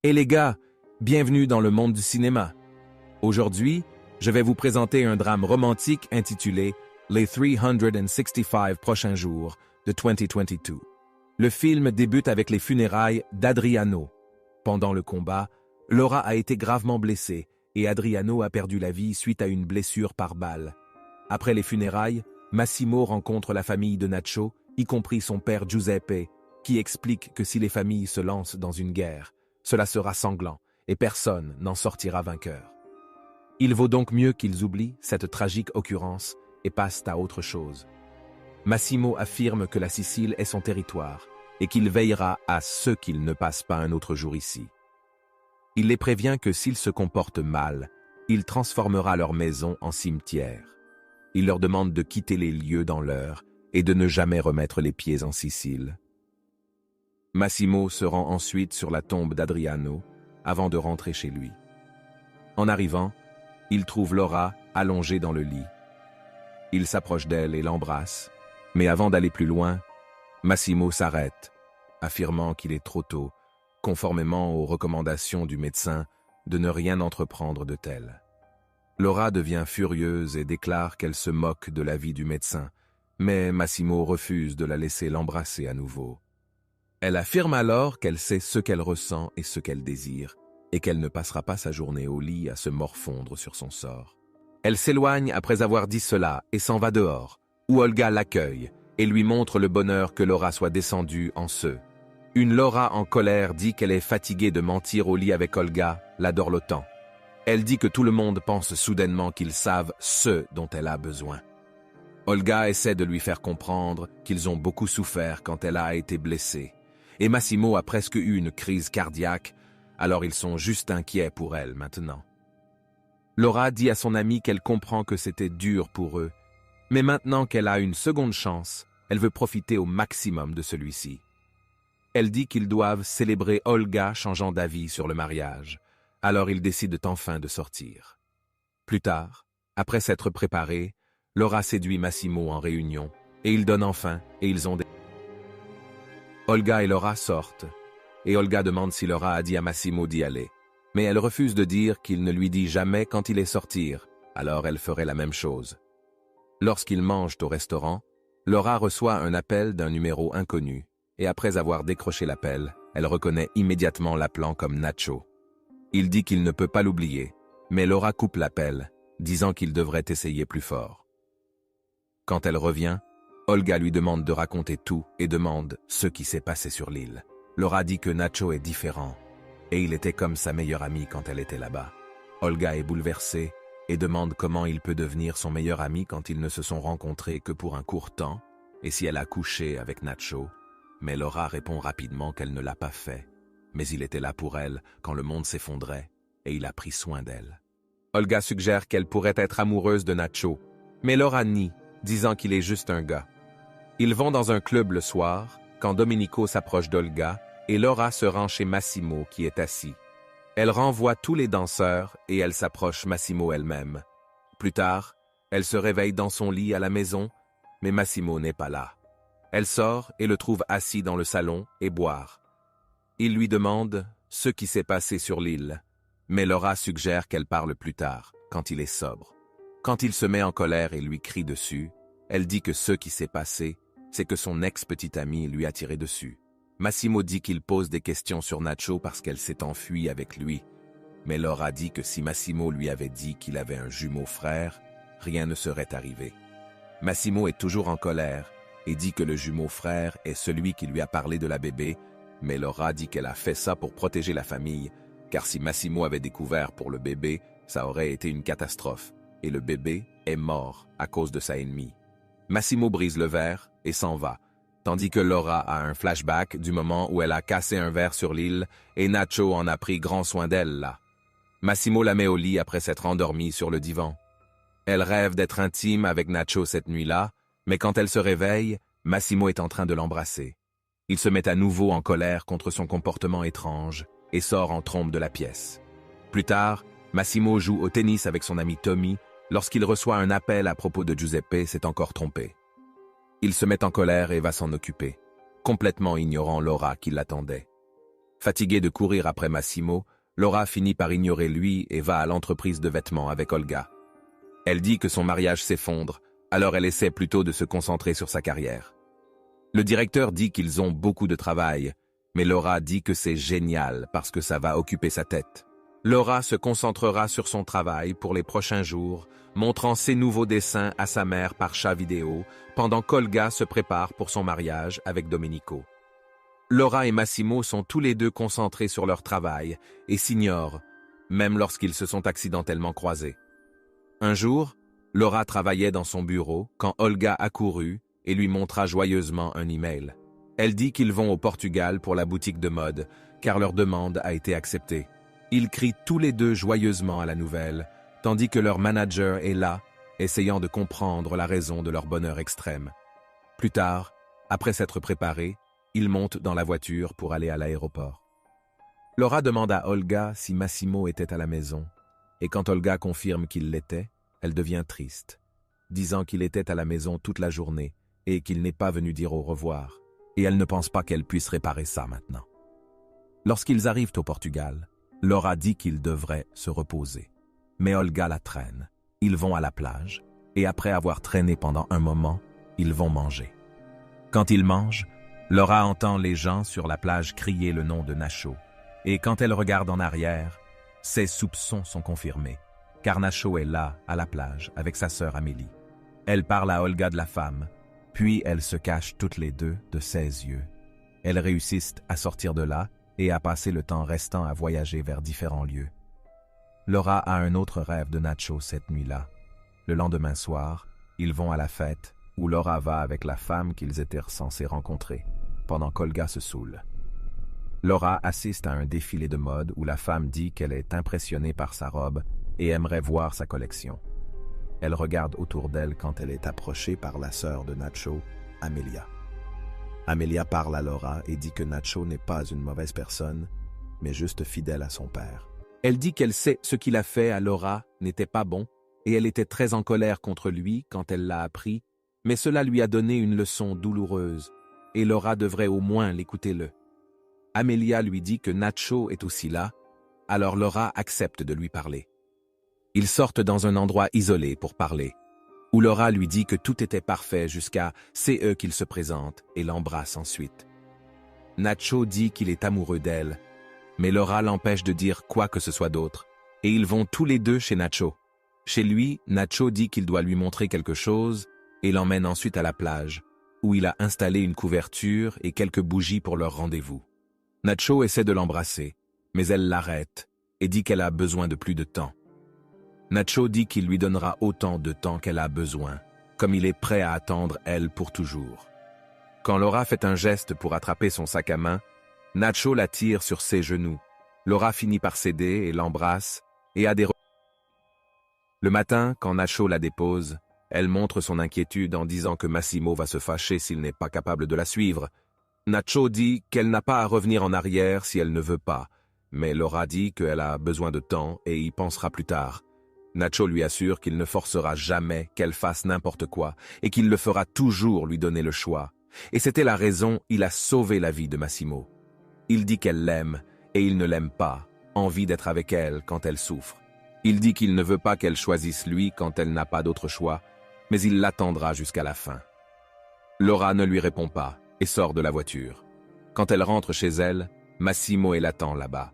Et les gars, bienvenue dans le monde du cinéma. Aujourd'hui, je vais vous présenter un drame romantique intitulé Les 365 prochains jours de 2022. Le film débute avec les funérailles d'Adriano. Pendant le combat, Laura a été gravement blessée et Adriano a perdu la vie suite à une blessure par balle. Après les funérailles, Massimo rencontre la famille de Nacho, y compris son père Giuseppe, qui explique que si les familles se lancent dans une guerre, cela sera sanglant et personne n'en sortira vainqueur. Il vaut donc mieux qu'ils oublient cette tragique occurrence et passent à autre chose. Massimo affirme que la Sicile est son territoire et qu'il veillera à ce qu'ils ne passent pas un autre jour ici. Il les prévient que s'ils se comportent mal, il transformera leur maison en cimetière. Il leur demande de quitter les lieux dans l'heure et de ne jamais remettre les pieds en Sicile. Massimo se rend ensuite sur la tombe d'Adriano avant de rentrer chez lui. En arrivant, il trouve Laura allongée dans le lit. Il s'approche d'elle et l'embrasse, mais avant d'aller plus loin, Massimo s'arrête, affirmant qu'il est trop tôt, conformément aux recommandations du médecin, de ne rien entreprendre de tel. Laura devient furieuse et déclare qu'elle se moque de l'avis du médecin, mais Massimo refuse de la laisser l'embrasser à nouveau. Elle affirme alors qu'elle sait ce qu'elle ressent et ce qu'elle désire, et qu'elle ne passera pas sa journée au lit à se morfondre sur son sort. Elle s'éloigne après avoir dit cela et s'en va dehors, où Olga l'accueille et lui montre le bonheur que Laura soit descendue en ce. Une Laura en colère dit qu'elle est fatiguée de mentir au lit avec Olga, la dorlotant. Elle dit que tout le monde pense soudainement qu'ils savent ce dont elle a besoin. Olga essaie de lui faire comprendre qu'ils ont beaucoup souffert quand elle a été blessée, et Massimo a presque eu une crise cardiaque, alors ils sont juste inquiets pour elle maintenant. Laura dit à son amie qu'elle comprend que c'était dur pour eux, mais maintenant qu'elle a une seconde chance, elle veut profiter au maximum de celui-ci. Elle dit qu'ils doivent célébrer Olga changeant d'avis sur le mariage, alors ils décident enfin de sortir. Plus tard, après s'être préparés, Laura séduit Massimo en réunion, et ils donnent enfin, et ils ont des... Olga et Laura sortent, et Olga demande si Laura a dit à Massimo d'y aller. Mais elle refuse de dire qu'il ne lui dit jamais quand il est sortir, alors elle ferait la même chose. Lorsqu'ils mangent au restaurant, Laura reçoit un appel d'un numéro inconnu, et après avoir décroché l'appel, elle reconnaît immédiatement l'appelant comme Nacho. Il dit qu'il ne peut pas l'oublier, mais Laura coupe l'appel, disant qu'il devrait essayer plus fort. Quand elle revient, Olga lui demande de raconter tout et demande ce qui s'est passé sur l'île. Laura dit que Nacho est différent, et il était comme sa meilleure amie quand elle était là-bas. Olga est bouleversée et demande comment il peut devenir son meilleur ami quand ils ne se sont rencontrés que pour un court temps, et si elle a couché avec Nacho. Mais Laura répond rapidement qu'elle ne l'a pas fait, mais il était là pour elle quand le monde s'effondrait, et il a pris soin d'elle. Olga suggère qu'elle pourrait être amoureuse de Nacho, mais Laura nie, disant qu'il est juste un gars. Ils vont dans un club le soir, quand Domenico s'approche d'Olga, et Laura se rend chez Massimo qui est assis. Elle renvoie tous les danseurs et elle s'approche Massimo elle-même. Plus tard, elle se réveille dans son lit à la maison, mais Massimo n'est pas là. Elle sort et le trouve assis dans le salon et boire. Il lui demande ce qui s'est passé sur l'île, mais Laura suggère qu'elle parle plus tard, quand il est sobre. Quand il se met en colère et lui crie dessus, elle dit que ce qui s'est passé, c'est que son ex-petite amie lui a tiré dessus. Massimo dit qu'il pose des questions sur Nacho parce qu'elle s'est enfuie avec lui, mais Laura dit que si Massimo lui avait dit qu'il avait un jumeau frère, rien ne serait arrivé. Massimo est toujours en colère et dit que le jumeau frère est celui qui lui a parlé de la bébé, mais Laura dit qu'elle a fait ça pour protéger la famille, car si Massimo avait découvert pour le bébé, ça aurait été une catastrophe, et le bébé est mort à cause de sa ennemie. Massimo brise le verre et s'en va, tandis que Laura a un flashback du moment où elle a cassé un verre sur l'île et Nacho en a pris grand soin d'elle là. Massimo la met au lit après s'être endormie sur le divan. Elle rêve d'être intime avec Nacho cette nuit-là, mais quand elle se réveille, Massimo est en train de l'embrasser. Il se met à nouveau en colère contre son comportement étrange et sort en trombe de la pièce. Plus tard, Massimo joue au tennis avec son ami Tommy lorsqu'il reçoit un appel à propos de Giuseppe s'est encore trompé. Il se met en colère et va s'en occuper, complètement ignorant Laura qui l'attendait. Fatiguée de courir après Massimo, Laura finit par ignorer lui et va à l'entreprise de vêtements avec Olga. Elle dit que son mariage s'effondre, alors elle essaie plutôt de se concentrer sur sa carrière. Le directeur dit qu'ils ont beaucoup de travail, mais Laura dit que c'est génial parce que ça va occuper sa tête. Laura se concentrera sur son travail pour les prochains jours, montrant ses nouveaux dessins à sa mère par chat vidéo, pendant qu'Olga se prépare pour son mariage avec Domenico. Laura et Massimo sont tous les deux concentrés sur leur travail et s'ignorent, même lorsqu'ils se sont accidentellement croisés. Un jour, Laura travaillait dans son bureau quand Olga accourut et lui montra joyeusement un email. Elle dit qu'ils vont au Portugal pour la boutique de mode, car leur demande a été acceptée. Ils crient tous les deux joyeusement à la nouvelle, tandis que leur manager est là, essayant de comprendre la raison de leur bonheur extrême. Plus tard, après s'être préparés, ils montent dans la voiture pour aller à l'aéroport. Laura demande à Olga si Massimo était à la maison, et quand Olga confirme qu'il l'était, elle devient triste, disant qu'il était à la maison toute la journée et qu'il n'est pas venu dire au revoir, et elle ne pense pas qu'elle puisse réparer ça maintenant. Lorsqu'ils arrivent au Portugal, Laura dit qu'ils devraient se reposer, mais Olga la traîne. Ils vont à la plage, et après avoir traîné pendant un moment, ils vont manger. Quand ils mangent, Laura entend les gens sur la plage crier le nom de Nacho, et quand elle regarde en arrière, ses soupçons sont confirmés, car Nacho est là, à la plage, avec sa sœur Amélie. Elle parle à Olga de la femme, puis elles se cachent toutes les deux de ses yeux. Elles réussissent à sortir de là et à passer le temps restant à voyager vers différents lieux. Laura a un autre rêve de Nacho cette nuit-là. Le lendemain soir, ils vont à la fête, où Laura va avec la femme qu'ils étaient censés rencontrer, pendant qu'Olga se saoule. Laura assiste à un défilé de mode où la femme dit qu'elle est impressionnée par sa robe et aimerait voir sa collection. Elle regarde autour d'elle quand elle est approchée par la sœur de Nacho, Amelia. Amelia parle à Laura et dit que Nacho n'est pas une mauvaise personne, mais juste fidèle à son père. Elle dit qu'elle sait ce qu'il a fait à Laura n'était pas bon, et elle était très en colère contre lui quand elle l'a appris, mais cela lui a donné une leçon douloureuse, et Laura devrait au moins l'écouter-le. Amelia lui dit que Nacho est aussi là, alors Laura accepte de lui parler. Ils sortent dans un endroit isolé pour parler, où Laura lui dit que tout était parfait jusqu'à c'est eux qu'il se présente et l'embrasse ensuite. Nacho dit qu'il est amoureux d'elle, mais Laura l'empêche de dire quoi que ce soit d'autre, et ils vont tous les deux chez Nacho. Chez lui, Nacho dit qu'il doit lui montrer quelque chose et l'emmène ensuite à la plage, où il a installé une couverture et quelques bougies pour leur rendez-vous. Nacho essaie de l'embrasser, mais elle l'arrête et dit qu'elle a besoin de plus de temps. Nacho dit qu'il lui donnera autant de temps qu'elle a besoin, comme il est prêt à attendre elle pour toujours. Quand Laura fait un geste pour attraper son sac à main, Nacho la tire sur ses genoux. Laura finit par céder et l'embrasse, et a des... Le matin, quand Nacho la dépose, elle montre son inquiétude en disant que Massimo va se fâcher s'il n'est pas capable de la suivre. Nacho dit qu'elle n'a pas à revenir en arrière si elle ne veut pas, mais Laura dit qu'elle a besoin de temps et y pensera plus tard. Nacho lui assure qu'il ne forcera jamais qu'elle fasse n'importe quoi et qu'il le fera toujours lui donner le choix. Et c'était la raison, il a sauvé la vie de Massimo. Il dit qu'elle l'aime et il ne l'aime pas, envie d'être avec elle quand elle souffre. Il dit qu'il ne veut pas qu'elle choisisse lui quand elle n'a pas d'autre choix, mais il l'attendra jusqu'à la fin. Laura ne lui répond pas et sort de la voiture. Quand elle rentre chez elle, Massimo l'attend là-bas.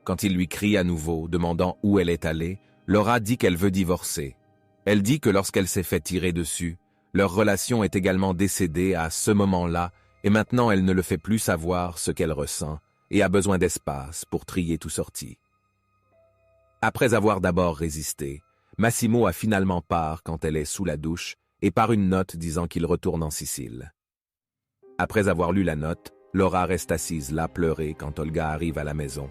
Quand il lui crie à nouveau, demandant où elle est allée, Laura dit qu'elle veut divorcer. Elle dit que lorsqu'elle s'est fait tirer dessus, leur relation est également décédée à ce moment-là et maintenant elle ne le fait plus savoir ce qu'elle ressent et a besoin d'espace pour trier tout sorti. Après avoir d'abord résisté, Massimo a finalement part quand elle est sous la douche et par une note disant qu'il retourne en Sicile. Après avoir lu la note, Laura reste assise là pleurer quand Olga arrive à la maison.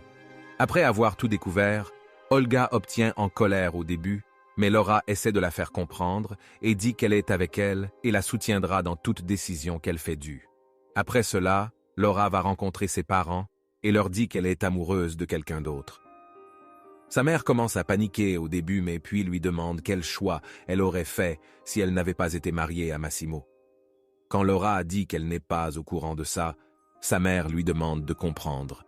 Après avoir tout découvert, Olga obtient en colère au début, mais Laura essaie de la faire comprendre et dit qu'elle est avec elle et la soutiendra dans toute décision qu'elle fait due. Après cela, Laura va rencontrer ses parents et leur dit qu'elle est amoureuse de quelqu'un d'autre. Sa mère commence à paniquer au début, mais puis lui demande quel choix elle aurait fait si elle n'avait pas été mariée à Massimo. Quand Laura a dit qu'elle n'est pas au courant de ça, sa mère lui demande de comprendre.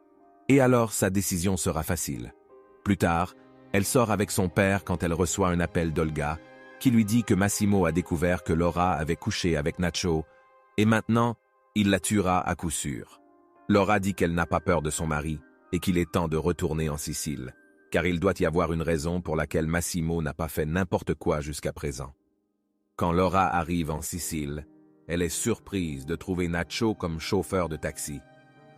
Et alors sa décision sera facile. Plus tard, elle sort avec son père quand elle reçoit un appel d'Olga, qui lui dit que Massimo a découvert que Laura avait couché avec Nacho, et maintenant, il la tuera à coup sûr. Laura dit qu'elle n'a pas peur de son mari, et qu'il est temps de retourner en Sicile, car il doit y avoir une raison pour laquelle Massimo n'a pas fait n'importe quoi jusqu'à présent. Quand Laura arrive en Sicile, elle est surprise de trouver Nacho comme chauffeur de taxi.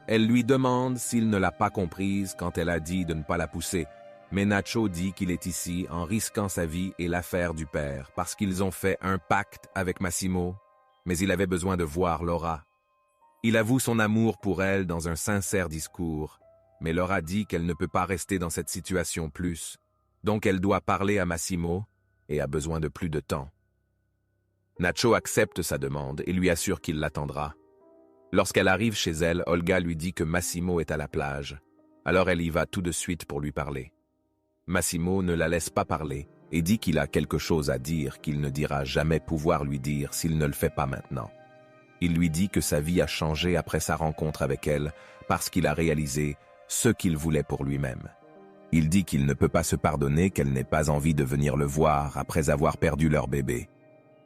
Elle lui demande s'il ne l'a pas comprise quand elle a dit de ne pas la pousser, mais Nacho dit qu'il est ici en risquant sa vie et l'affaire du père parce qu'ils ont fait un pacte avec Massimo, mais il avait besoin de voir Laura. Il avoue son amour pour elle dans un sincère discours, mais Laura dit qu'elle ne peut pas rester dans cette situation plus, donc elle doit parler à Massimo et a besoin de plus de temps. Nacho accepte sa demande et lui assure qu'il l'attendra. Lorsqu'elle arrive chez elle, Olga lui dit que Massimo est à la plage. Alors elle y va tout de suite pour lui parler. Massimo ne la laisse pas parler et dit qu'il a quelque chose à dire qu'il ne dira jamais pouvoir lui dire s'il ne le fait pas maintenant. Il lui dit que sa vie a changé après sa rencontre avec elle parce qu'il a réalisé ce qu'il voulait pour lui-même. Il dit qu'il ne peut pas se pardonner qu'elle n'ait pas envie de venir le voir après avoir perdu leur bébé.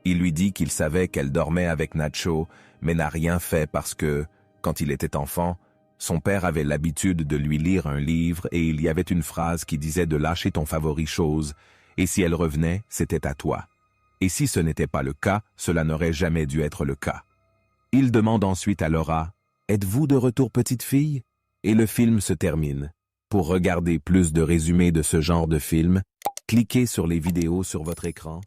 Il lui dit qu'il savait qu'elle dormait avec Nacho, mais n'a rien fait parce que, quand il était enfant, son père avait l'habitude de lui lire un livre et il y avait une phrase qui disait de lâcher ton favori chose, et si elle revenait, c'était à toi. Et si ce n'était pas le cas, cela n'aurait jamais dû être le cas. Il demande ensuite à Laura, « Êtes-vous de retour petite fille ?» Et le film se termine. Pour regarder plus de résumés de ce genre de film, cliquez sur les vidéos sur votre écran.